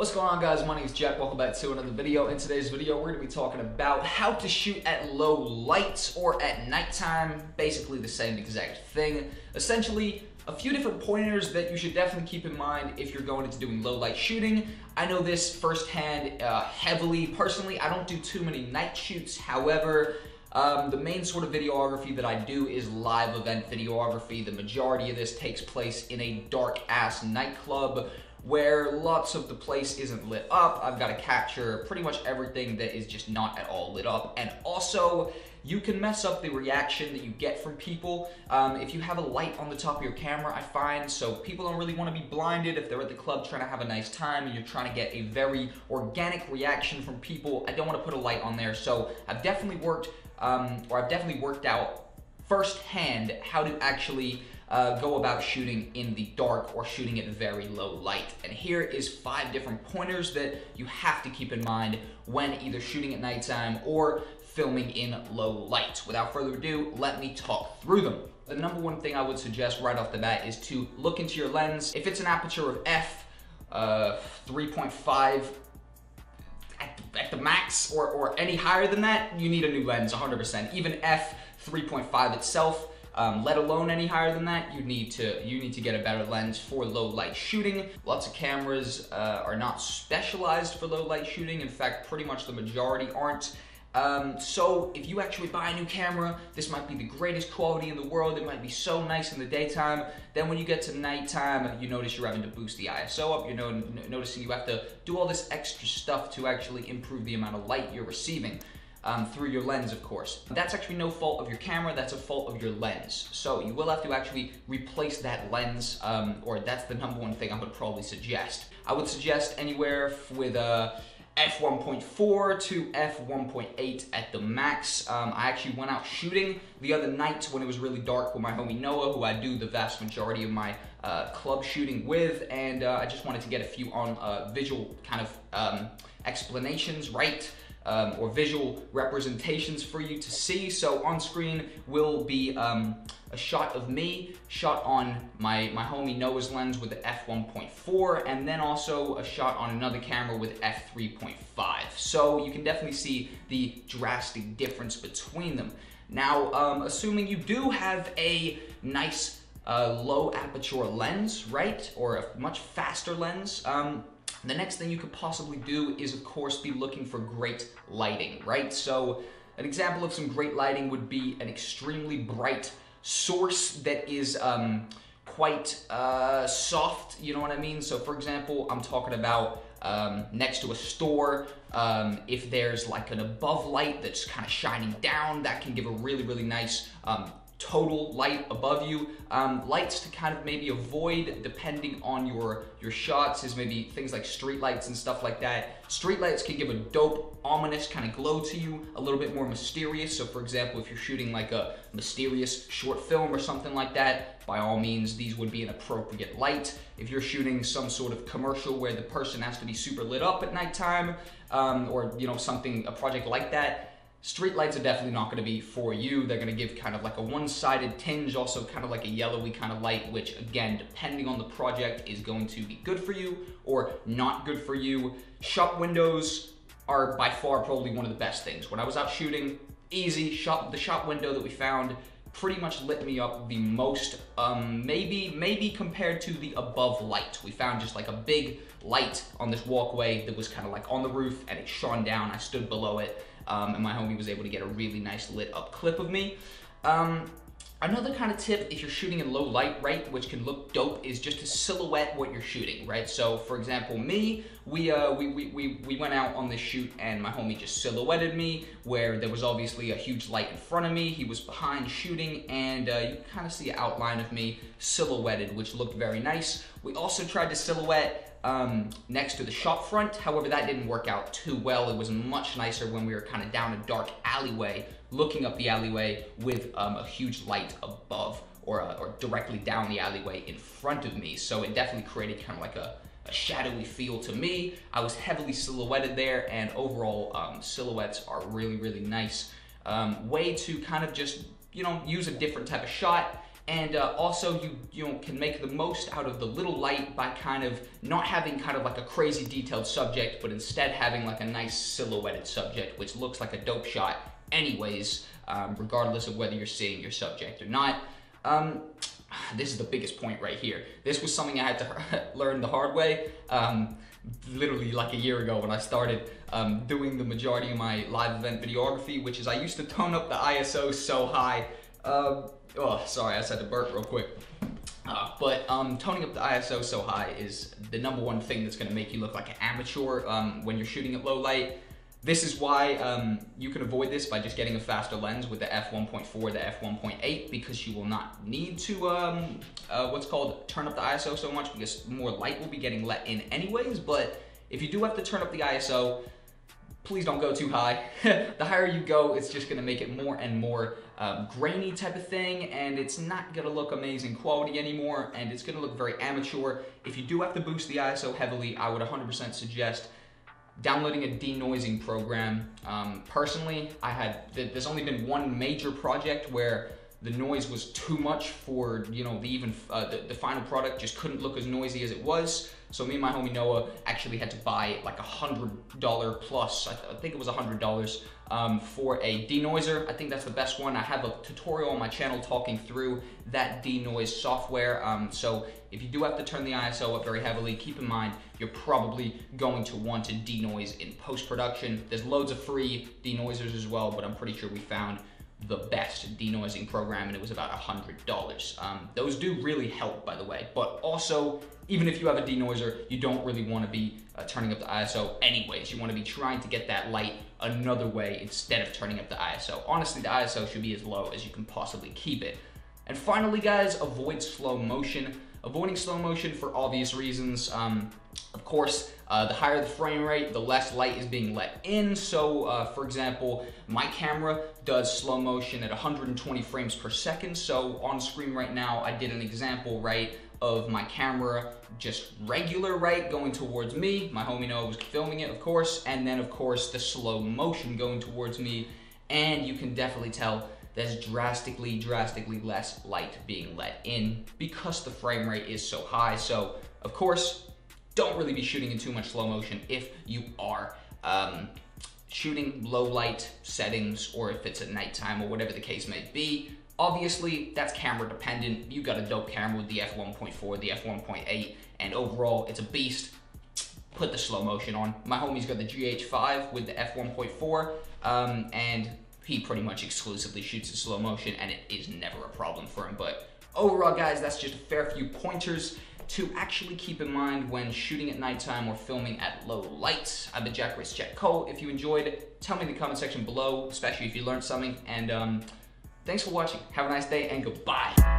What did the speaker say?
What's going on, guys? My name is Jack. Welcome back to another video. In today's video, we're going to be talking about how to shoot at low lights or at nighttime. Basically the same exact thing. Essentially, a few different pointers that you should definitely keep in mind if you're going into doing low light shooting. I know this firsthand heavily. Personally, I don't do too many night shoots. However, the main sort of videography that I do is live event videography. The majority of this takes place in a dark ass nightclub where lots of the place isn't lit up. I've got to capture pretty much everything that is just not at all lit up. And also, you can mess up the reaction that you get from people if you have a light on the top of your camera, I find. So people don't really want to be blinded if they're at the club trying to have a nice time and you're trying to get a very organic reaction from people. I don't want to put a light on there. So I've definitely worked out firsthand how to actually go about shooting in the dark or shooting at very low light. And here is 5 different pointers that you have to keep in mind when either shooting at nighttime or filming in low light. Without further ado, let me talk through them. The number one thing I would suggest right off the bat is to look into your lens. If it's an aperture of f 3.5 at the max or any higher than that, you need a new lens 100%. Even f 3.5 itself, let alone any higher than that, you need to get a better lens for low light shooting. Lots of cameras are not specialized for low light shooting. In fact, pretty much the majority aren't. So if you actually buy a new camera, this might be the greatest quality in the world. It might be so nice in the daytime. Then when you get to nighttime, you notice you're having to boost the ISO up. You're noticing you have to do all this extra stuff to actually improve the amount of light you're receiving. Through your lens, of course. That's actually no fault of your camera, that's a fault of your lens. So you will have to actually replace that lens, or that's the number one thing I would probably suggest. I would suggest anywhere with f1.4 to f1.8 at the max. I actually went out shooting the other night when it was really dark with my homie Noah, who I do the vast majority of my club shooting with, and I just wanted to get a few on visual kind of explanations, right? Or visual representations for you to see. So on screen will be a shot of me shot on my homie Noah's lens with the f1.4, and then also a shot on another camera with f3.5. So you can definitely see the drastic difference between them. Now, assuming you do have a nice low aperture lens, right, or a much faster lens, the next thing you could possibly do is, of course, be looking for great lighting, right? So an example of some great lighting would be an extremely bright source that is quite soft, you know what I mean? So for example, I'm talking about next to a store, if there's like an above light that's kind of shining down, that can give a really, really nice total light above you. Lights to kind of maybe avoid depending on your shots is maybe things like street lights and stuff like that. Street lights can give a dope, ominous kind of glow to you, a little bit more mysterious. So for example, if you're shooting like a mysterious short film or something like that, by all means, these would be an appropriate light. If you're shooting some sort of commercial where the person has to be super lit up at nighttime, or you know, a project like that, street lights are definitely not going to be for you. They're going to give kind of like a one-sided tinge, also kind of like a yellowy kind of light, which again, depending on the project, is going to be good for you or not good for you. Shop windows are by far probably one of the best things. When I was out shooting, easy, the shop window that we found pretty much lit me up the most, maybe compared to the above light. We found just like a big light on this walkway that was kind of like on the roof and it shone down. I stood below it. And my homie was able to get a really nice lit up clip of me. Another kind of tip if you're shooting in low light, right, which can look dope, is just to silhouette what you're shooting, right? So for example, me, we went out on this shoot and my homie just silhouetted me where there was obviously a huge light in front of me. He was behind shooting and you kind of see an outline of me silhouetted, which looked very nice. We also tried to silhouette next to the shop front. However, that didn't work out too well. It was much nicer when we were kind of down a dark alleyway, looking up the alleyway with a huge light above or directly down the alleyway in front of me. So it definitely created kind of like a shadowy feel to me. I was heavily silhouetted there, and overall silhouettes are really, really nice way to kind of just, you know, use a different type of shot And also you can make the most out of the little light by kind of not having kind of like a crazy detailed subject, but instead having like a nice silhouetted subject, which looks like a dope shot anyways, regardless of whether you're seeing your subject or not. This is the biggest point right here. This was something I had to learn the hard way, literally like a year ago when I started doing the majority of my live event videography, which is I used to tone up the ISO so high. Oh, sorry, I just had to burp real quick. But toning up the ISO so high is the #1 thing that's gonna make you look like an amateur when you're shooting at low light. This is why you can avoid this by just getting a faster lens with the f1.4, the f1.8, because you will not need to, turn up the ISO so much, because more light will be getting let in anyways. But if you do have to turn up the ISO, please don't go too high. The higher you go, it's just gonna make it more and more grainy type of thing, and it's not gonna look amazing quality anymore, and it's gonna look very amateur. If you do have to boost the ISO heavily, I would 100% suggest downloading a denoising program. Personally, there's only been one major project where the noise was too much for, you know, the final product just couldn't look as noisy as it was. So me and my homie Noah actually had to buy like $100 plus, I think it was $100 for a denoiser. I think that's the best one. I have a tutorial on my channel talking through that denoise software. So if you do have to turn the ISO up very heavily, keep in mind you're probably going to want to denoise in post-production. There's loads of free denoisers as well, but I'm pretty sure we found the best denoising program, and it was about $100. Those do really help, by the way, but also, even if you have a denoiser, you don't really want to be turning up the ISO anyways. You want to be trying to get that light another way instead of turning up the ISO. Honestly, the ISO should be as low as you can possibly keep it. And finally, guys, avoid slow motion. Avoiding slow motion for obvious reasons. Of course, the higher the frame rate, the less light is being let in. So, for example, my camera does slow motion at 120 frames per second. So on screen right now, I did an example, right, of my camera just regular, right, going towards me. My homie Noah was filming it, of course, and then, of course, the slow motion going towards me. And you can definitely tell there's drastically less light being let in because the frame rate is so high. So, of course, don't really be shooting in too much slow motion if you are shooting low light settings, or if it's at nighttime or whatever the case may be. Obviously, that's camera dependent. You got a dope camera with the f1.4, the f1.8, and overall, it's a beast. Put the slow motion on. My homie's got the GH5 with the f1.4, and he pretty much exclusively shoots in slow motion, and it is never a problem for him. But overall, guys, that's just a fair few pointers to actually keep in mind when shooting at nighttime or filming at low lights. I've been ItsJackCole. If you enjoyed it, tell me in the comment section below, especially if you learned something. And thanks for watching. Have a nice day, and goodbye.